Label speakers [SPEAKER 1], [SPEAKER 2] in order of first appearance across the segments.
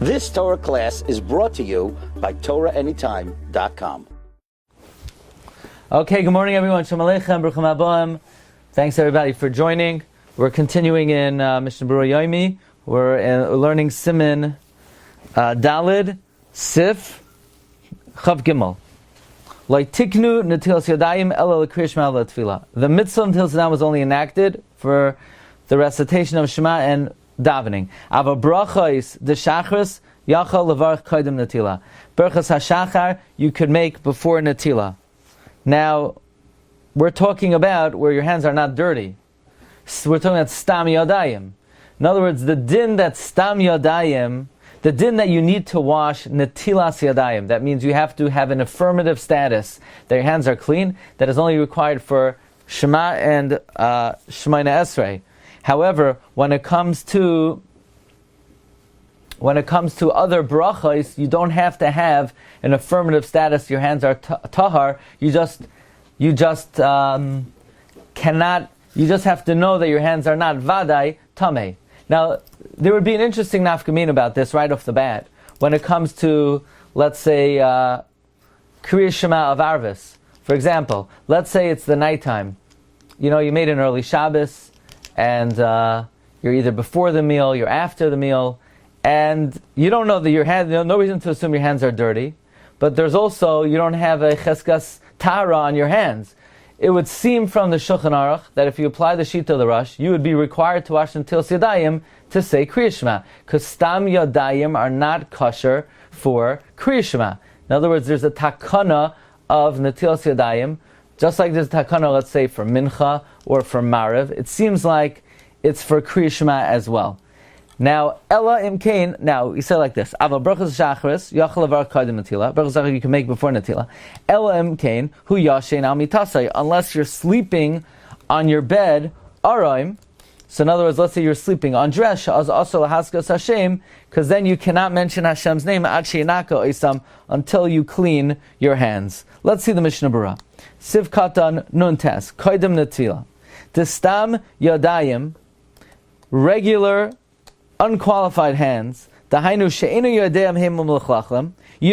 [SPEAKER 1] This Torah class is brought to you by TorahAnytime.com.
[SPEAKER 2] Okay, good morning everyone. Shalom Aleichem, Baruchim Haboim. Thanks everybody for joining. We're continuing in Mishna Berura Yomi. We're learning Siman Dalid, Sif, Chav Gimel. Like Tiknu Netilas Yadayim Ela L'Kriya Shema L'Tefila. The mitzvah until now was only enacted for the recitation of Shema and davening. Ava brachos the shachris yachal levarach kodim netila. Berachos hashachar you could make before netila. Now, we're talking about where your hands are not dirty. So we're talking about stam yadayim. In other words, the din that stam yadayim, the din that you need to wash netilas yadayim. That means you have to have an affirmative status that your hands are clean. That is only required for Shema and Shemayna Esrei. However, when it comes to other brachos, you don't have to have an affirmative status. Your hands are tahar. You just have to know that your hands are not vadai tameh. Now, there would be an interesting nafkamin about this right off the bat. When it comes to, let's say, Kriya Shema of Arvis. For example, let's say it's the nighttime. You made an early Shabbos, and you're either before the meal, you're after the meal, and you don't know that your hands, no reason to assume your hands are dirty, but there's also, you don't have a cheskas tara on your hands. It would seem from the Shulchan Aruch that if you apply the Shita of the Rush, you would be required to wash until Yadayim to say Kriya Shema, because Stam Yadayim are not kosher for Kriya Shema. In other words, there's a takana of Netilas Yadayim, just like there's a takana, let's say, for Mincha or for Mariv. It seems like it's for Kriya Shema as well. Now, Ella Imkain, now, he said like this, Ava Brachas Shachris, Yachal Avar Kadim Netila, Brachas Shachris you can make before Netila. Ella Imkain, Hu Yashen Al Mitasai, unless you're sleeping on your bed, Araim. So in other words, let's say you're sleeping on dress, Sha'az also Lahaskas Hashem, because then you cannot mention Hashem's name, Ad Sheinaka Isam, until you clean your hands. Let's see the Mishna Berura. Siv Katan Nun Tes, Kadim Netila. Tistam Yadayim, regular, unqualified hands, you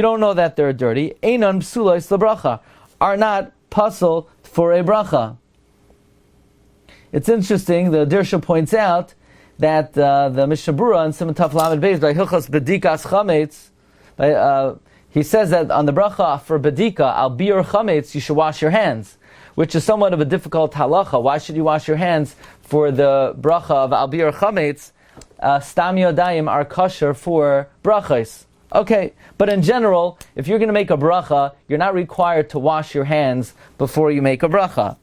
[SPEAKER 2] don't know that they're dirty, are not puzzle for a bracha. It's interesting, the Dirsha points out that the Mishna Berura in Siman Taf Lamed Beis by Hilchos Bedikas Chametz, he says that on the bracha for Bedika, al biur chametz, you should wash your hands, which is somewhat of a difficult halacha. Why should you wash your hands for the bracha of al biur chametz? Stam yodayim are kosher for brachos. Okay, but in general, if you're going to make a bracha, you're not required to wash your hands before you make a bracha.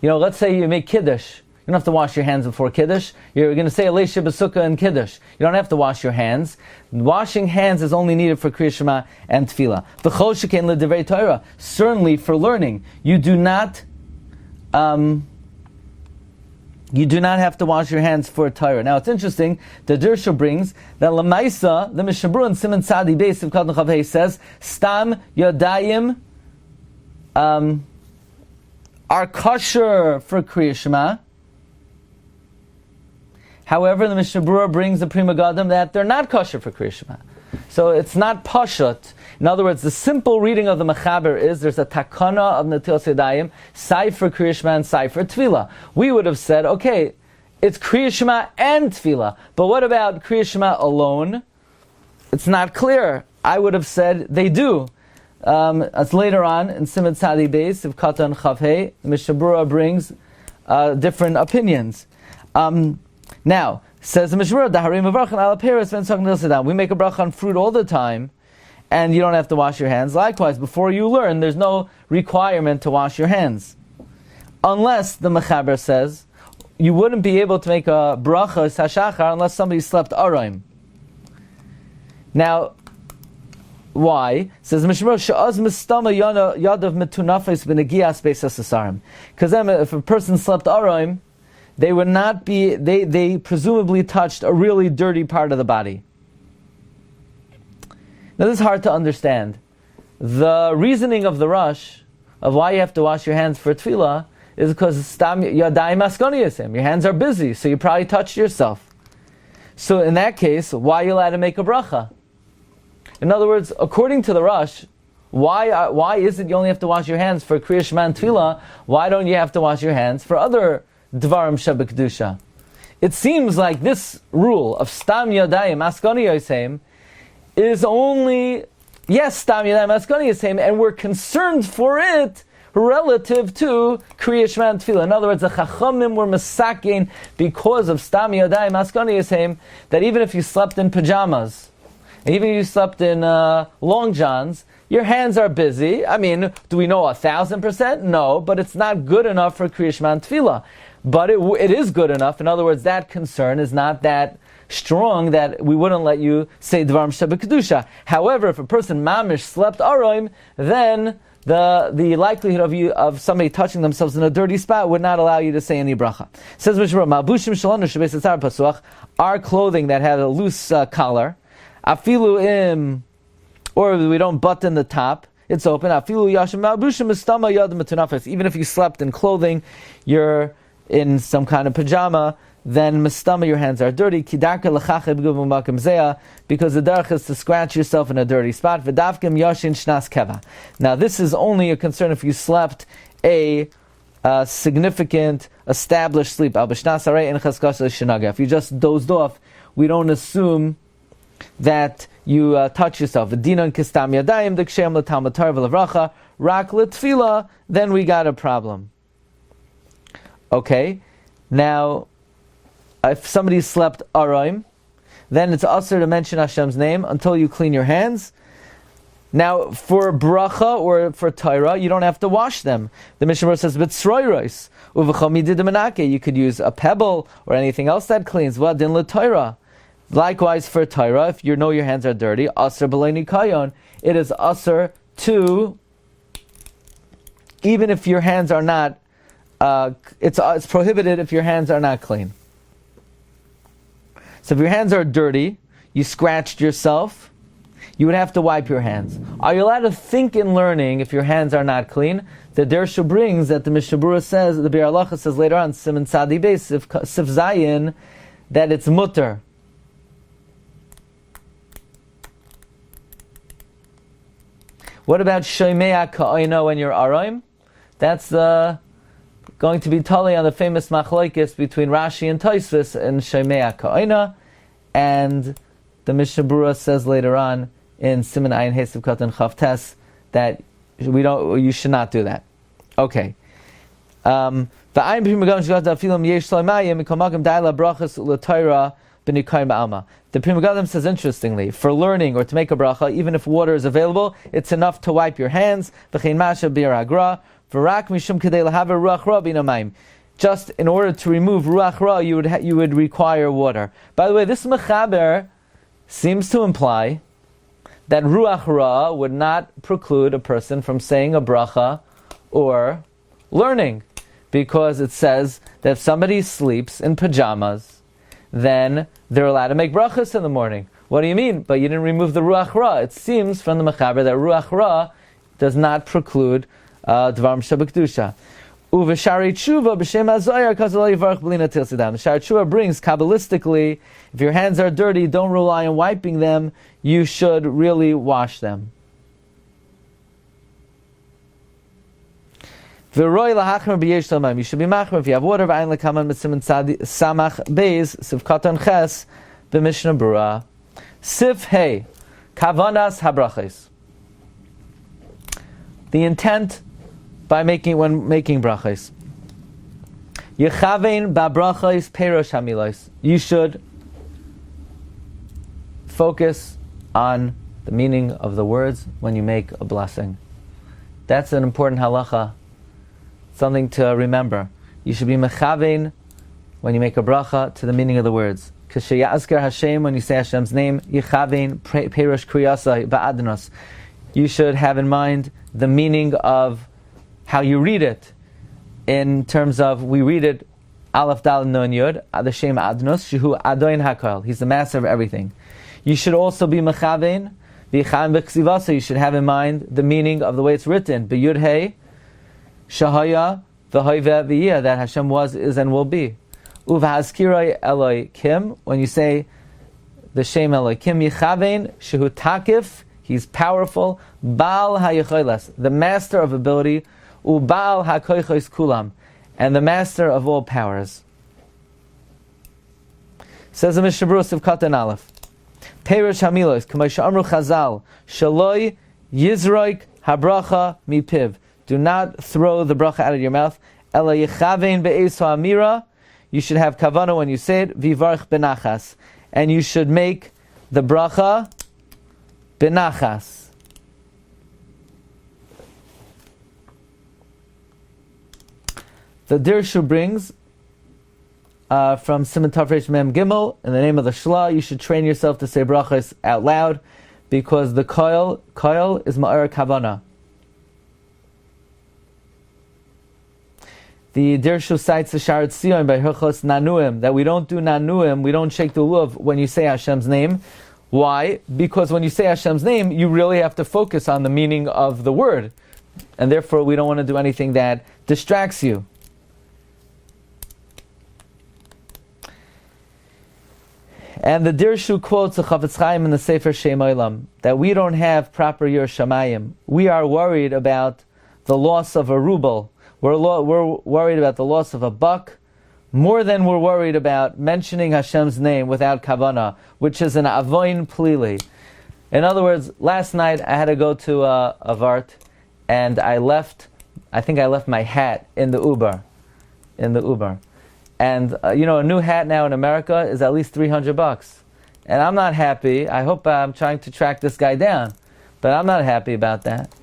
[SPEAKER 2] Let's say you make kiddush. You don't have to wash your hands before Kiddush. You're going to say Alei Shebasukkah and Kiddush. You don't have to wash your hands. Washing hands is only needed for Kriya Shema and Tefillah. V'chol shekain l'divrei Torah. Certainly for learning. You do not have to wash your hands for Torah. Now it's interesting, the Dirsha brings that Lamaisa, the Mishna Berura in Siman Tzadi Beis of Katan Chav Hei says, Stam Yadayim are kosher for Kriya Shema. However, the Mishna Berura brings the Prima Gadam that they're not kosher for Kriya Shema. So it's not pashut. In other words, the simple reading of the Mechaber is there's a takana of Netilas Yadayim, sai for Kriya Shema and sai for Tefillah. We would have said, okay, it's Kriya Shema and Tefillah. But what about Kriya Shema alone? It's not clear. I would have said they do. As later on in Siman Tzadi Beis of Katan Chav Hei, the Mishna Berura brings different opinions. Now, says the Mishna Berura, Devarim Avarchan ala Peres ven Tzog Nilsadam. We make a bracha on fruit all the time, and you don't have to wash your hands. Likewise, before you learn, there's no requirement to wash your hands. Unless, the Mechaber says, you wouldn't be able to make a bracha sashachar unless somebody slept araim. Now, why? Says Mishna She'az mistama yadav metunafes v'negias beisas asarim. Because then, if a person slept araim, they would not be. They presumably touched a really dirty part of the body. Now, this is hard to understand. The reasoning of the Rush of why you have to wash your hands for tefillah is because stam yadayim askoniyasim. Your hands are busy, so you probably touched yourself. So in that case, why are you allowed to make a bracha? In other words, according to the Rosh, why is it you only have to wash your hands for Kriya Shema and Tefillah? Why don't you have to wash your hands for other Devarim Shebekdusha? It seems like this rule of Stam Yadayim Askani Yosem is only, yes, Stam Yadayim Askani Yosem, and we're concerned for it relative to Kriya Shema and Tefillah. In other words, the Chachamim were masakin because of Stam Yadayim Askani Yosem, that even if you slept in pajamas, even if you slept in long johns, your hands are busy. I mean, do we know 1,000%? No, but it's not good enough for Kriya Shema and Tefillah. But it is good enough. In other words, that concern is not that strong that we wouldn't let you say Devarim Shebekdusha. However, if a person mamish slept aroim, then the likelihood of somebody touching themselves in a dirty spot would not allow you to say any bracha. Says Mishna, Mabushim Shalanu Shebeis Atzar Pasuach, our clothing that had a loose collar, afilu im, or we don't button the top, it's open. Afilu yashim mabushim mistama yad metunafes. Even if you slept in clothing, you're in some kind of pajama, then mistama, your hands are dirty. Kidarka l'chacheb guvum makim zeya, because the derech is to scratch yourself in a dirty spot. V'davkim yashin shnas keva. Now this is only a concern if you slept a significant, established sleep. If you just dozed off, we don't assume that you touch yourself. V'dinan kistam yadayim d'kshem l'talmud Torah v'levracha rak l'tfila, then we got a problem. Okay, now, if somebody slept aroim, then it's usher to mention Hashem's name until you clean your hands. Now, for bracha or for Torah, you don't have to wash them. The Mishna says, "B'tzroiros uv'chomidid menake." You could use a pebble or anything else that cleans. V'adin l'Torah. Likewise, for Torah, if you know your hands are dirty, usher b'lei nikayon. It is usher to, even if your hands are not. It's prohibited if your hands are not clean. So if your hands are dirty, you scratched yourself, you would have to wipe your hands. Are you allowed to think in learning if your hands are not clean? The Dershu brings that the Mishnah says, the Biur Halacha says later on, Siman Tzadi Beis, Sif Zayin, that it's mutter. What about Shoymea Ka'oino when you're Aroim? That's going to be totally on the famous machlokes between Rashi and Tosfos and Shoymea Ka'oina, and the Mishnah Berura says later on in Siman Ayin Hesav Katan Chav Tes that you should not do that. Okay. The Pri Megadim says interestingly, for learning or to make a bracha, even if water is available, it's enough to wipe your hands. Just in order to remove ruach ra, you would require water. By the way, this mechaber seems to imply that ruach ra would not preclude a person from saying a bracha or learning, because it says that if somebody sleeps in pajamas, then they're allowed to make brachas in the morning. What do you mean? But you didn't remove the ruach ra. It seems from the mechaber that ruach ra does not preclude Devarim Shebekdusha. Uveshari tshuva b'shem hazoyer kazalei yivarach b'li natil sidam. The Shari Tshuva brings kabbalistically, if your hands are dirty, don't rely on wiping them. You should really wash them. V'roi lahachmer b'yesh talmayim. You should be machmer if you have water. V'ayin lekaman b'siman samach beis sivkatan ches b'Mishna Berura. Sif hey kavanas habrachos. The intent when making brachos. Yechavein ba'brachos perosh hamilos. You should focus on the meaning of the words when you make a blessing. That's an important halacha, something to remember. You should be mechavein when you make a bracha to the meaning of the words. K'sheyazker Hashem, when you say Hashem's name, yechavein perosh kriyasai ba'adnos. You should have in mind the meaning of how you read it, in terms of, we read it, Aleph Dal Nun Yud, Adashem Adnos, Shehu Adoin HaKol. He's the master of everything. You should also be mechavein, v'yichaim b'ksivasa. You should have in mind the meaning of the way it's written, b'yud hey, shahaya, v'hoive v'yeh, that Hashem was, is, and will be. Uv'hazkiroi Eloi Kim, when you say the Shem Elokim Yichavein, Shehu Takif, he's powerful, Baal HaYecholas, the master of ability, Ubaal HaKoichos Kulam, and the master of all powers. Says the Mishnah Berura of Katan Aleph, Perish Hamilos, K'may Amru Chazal, Shaloi Yizroik Habracha Mipiv. Do not throw the bracha out of your mouth. Ela Yichavein Be'ez Ha'amira. You should have kavanah when you say it. Vivarch benachas. And you should make the bracha benachas. The Dirshu brings from Siman Tav Reish Mem Gimel, in the name of the Shla, you should train yourself to say brachas out loud, because the koil is ma'ar kavanah. The Dirshu cites the Sharet Sion by Hilchos Nanuim, that we don't do Nanuim, we don't shake the lulav when you say Hashem's name. Why? Because when you say Hashem's name, you really have to focus on the meaning of the word. And therefore we don't want to do anything that distracts you. And the Dirshu quotes the Chafetz Chaim in the Sefer Shem Olam, that we don't have proper Yer Shamayim. We are worried about the loss of a ruble. We're worried about the loss of a buck more than we're worried about mentioning Hashem's name without kavanah, which is an avoin plili. In other words, last night I had to go to a vart, and I think I left my hat in the Uber. And a new hat now in America is at least $300. And I'm not happy. I hope I'm trying to track this guy down. But I'm not happy about that.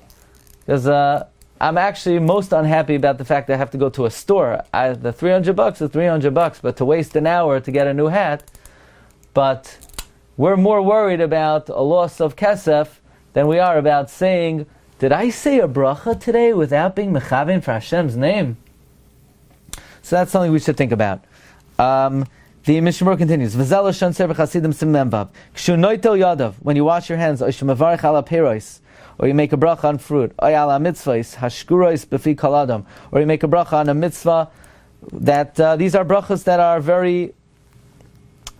[SPEAKER 2] Because I'm actually most unhappy about the fact that I have to go to a store. The $300 is $300, but to waste an hour to get a new hat. But we're more worried about a loss of kesef than we are about saying, did I say a bracha today without being mechavein for Hashem's name? So that's something we should think about. The Mishnah Berura continues, when you wash your hands, or you make a bracha on fruit, or you make a bracha on a mitzvah, that these are brachas that are very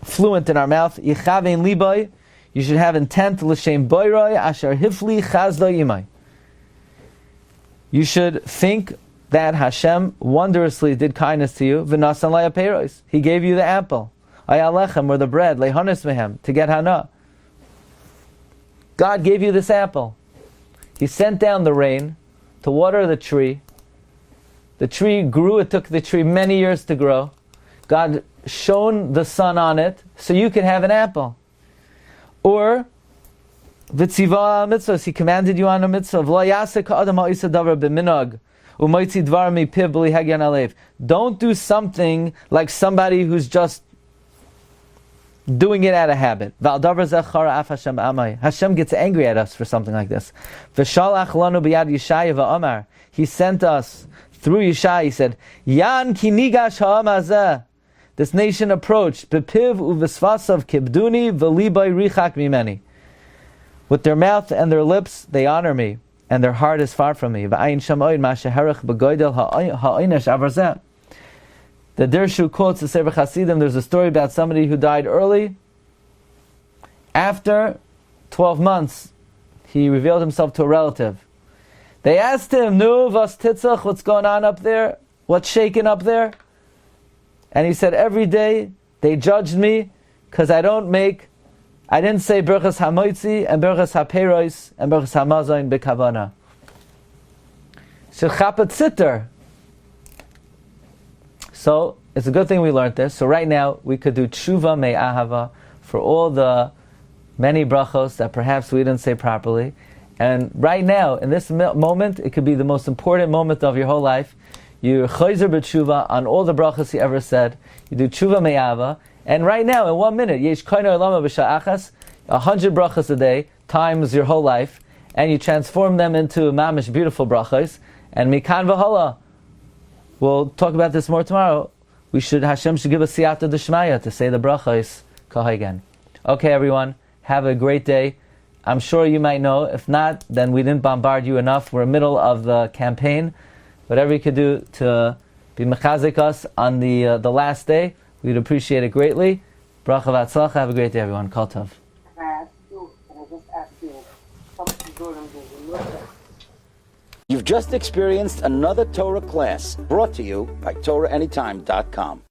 [SPEAKER 2] fluent in our mouth. You should have intent, you should think that Hashem wondrously did kindness to you. He gave you the apple, or the bread, to get hana. God gave you this apple. He sent down the rain to water the tree. The tree grew. It took the tree many years to grow. God shone the sun on it so you could have an apple. Or v'tziva mitzvahs, He commanded you on a mitzvah. Don't do something like somebody who's just doing it out of habit. Hashem gets angry at us for something like this. He sent us through Yishai. He said, Yan ki nigash ha'amazeh. This nation approached, bepiv uvesvasav kibduni v'libay richak mimeni. With their mouth and their lips, they honor me, and their heart is far from me. The Dirshu quotes the Sefer Chasidim. There's a story about somebody who died early. After 12 months, he revealed himself to a relative. They asked him, "Nu vas titzach? What's going on up there? What's shaking up there?" And he said, "Every day they judged me because I didn't say berachas hamoitzi and berachas haperos and berachas hamazayin bekavana." Shechapet sitter. So it's a good thing we learned this. So right now we could do tshuva me'ahava for all the many brachos that perhaps we didn't say properly. And right now, in this moment, it could be the most important moment of your whole life. You chayzer b'tshuva on all the brachos you ever said. You do tshuva me'ahava. And right now, in 1 minute, yesh koino olama b'sha'achas, 100 brachos a day times your whole life, and you transform them into mamish beautiful brachos. And mikan v'hala. We'll talk about this more tomorrow. Hashem should give us siyata d'shmaya to say the brachos again. Okay, everyone, have a great day. I'm sure you might know. If not, then we didn't bombard you enough. We're in the middle of the campaign. Whatever you could do to be mechazik us on the last day, we'd appreciate it greatly. Bracha v'atzlacha. Have a great day, everyone. Kol tov.
[SPEAKER 3] Can I just ask you, something good and good.
[SPEAKER 1] You've just experienced another Torah class brought to you by TorahAnytime.com.